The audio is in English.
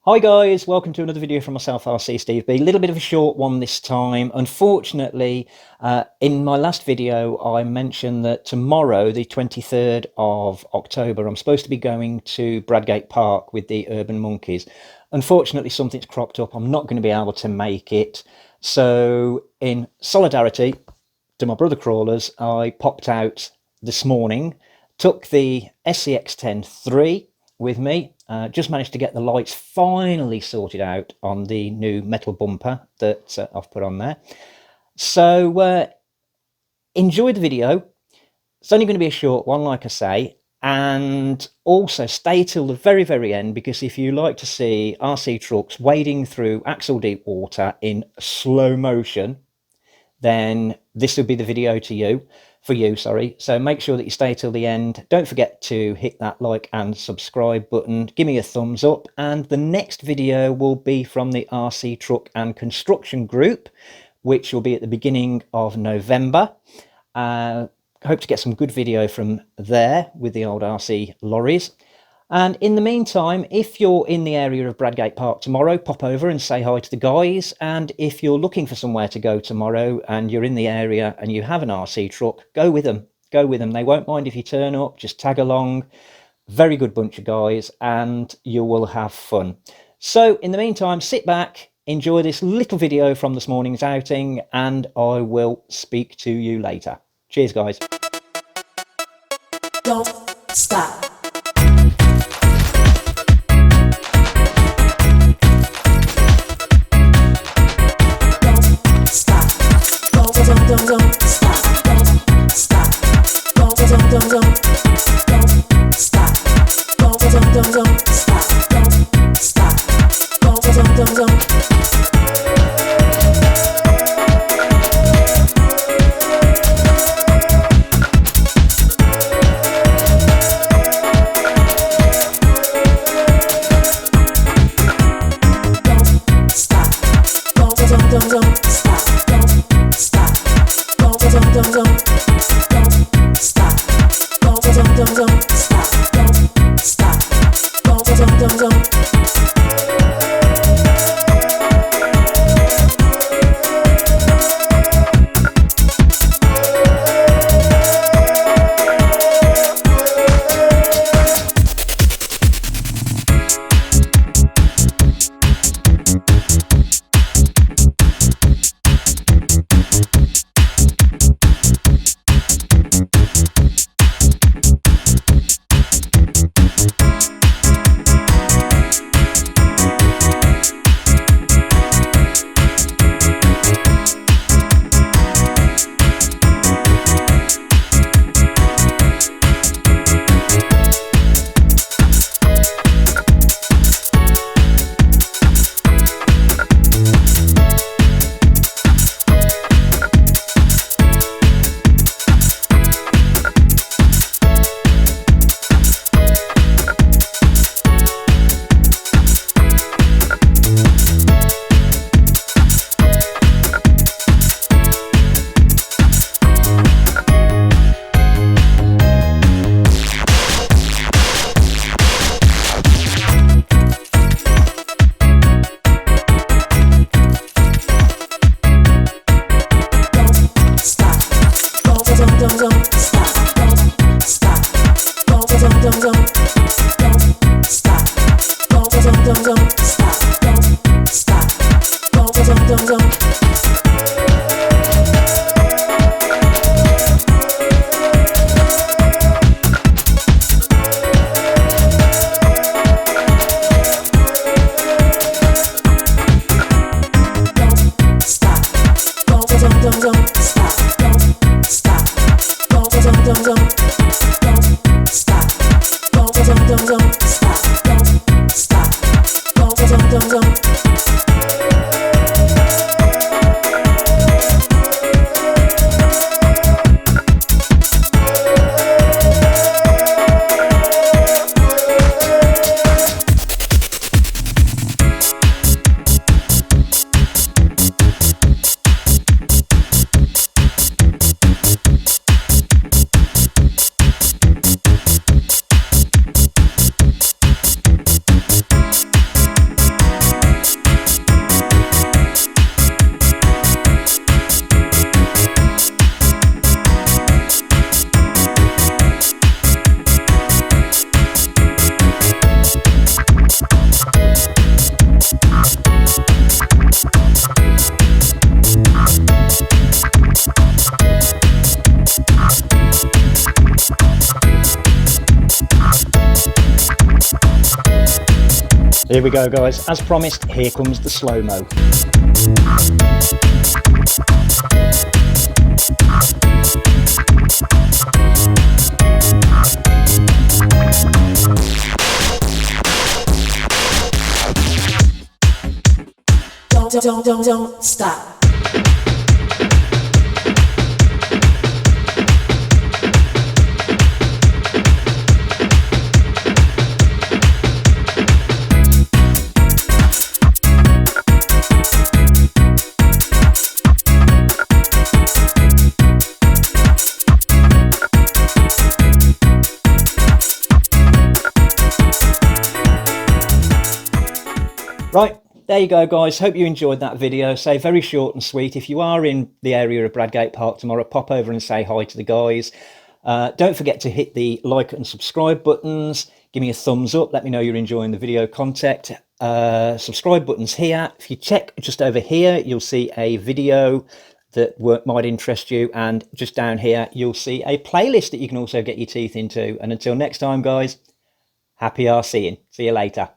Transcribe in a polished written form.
Hi guys, welcome to another video from myself, RC Steve B. A little bit of a short one this time. Unfortunately, in my last video, I mentioned that tomorrow, the 23rd of October, I'm supposed to be going to Bradgate Park with the Urban Monkeys. Unfortunately, something's cropped up. I'm not going to be able to make it. So in solidarity to my brother crawlers, I popped out this morning, took the SCX10iii with me. Just managed to get the lights finally sorted out on the new metal bumper that I've put on there. So enjoy the video. It's only going to be a short one, like I say, and also stay till the very end, because if you like to see RC trucks wading through axle deep water in slow motion, then this will be the video for you. So make sure that you stay till the end. Don't forget to hit that like and subscribe button. Give me a thumbs up, and the next video will be from the RC Truck and Construction Group, which will be at the beginning of November. Hope to get some good video from there with the old RC lorries. And in the meantime, if you're in the area of Bradgate Park tomorrow, pop over and say hi to the guys. And if you're looking for somewhere to go tomorrow and you're in the area and you have an RC truck, go with them. Go with them. They won't mind if you turn up, just tag along. Very good bunch of guys, and you will have fun. So in the meantime, sit back, enjoy this little video from this morning's outing, and I will speak to you later. Cheers, guys. Don't stop. Don't stop, don't stop, don't stop, don't stop, don't. Here we go, guys. As promised, here comes the slow-mo. Don't stop. Right, there you go, guys. Hope you enjoyed that video. So very short and sweet. If you are in the area of Bradgate Park tomorrow, pop over and say hi to the guys. Don't forget to hit the like and subscribe buttons. Give me a thumbs up. Let me know you're enjoying the video content. Subscribe buttons here. If you check just over here, you'll see a video that might interest you. And just down here, you'll see a playlist that you can also get your teeth into. And until next time, guys, happy RCing. See you later.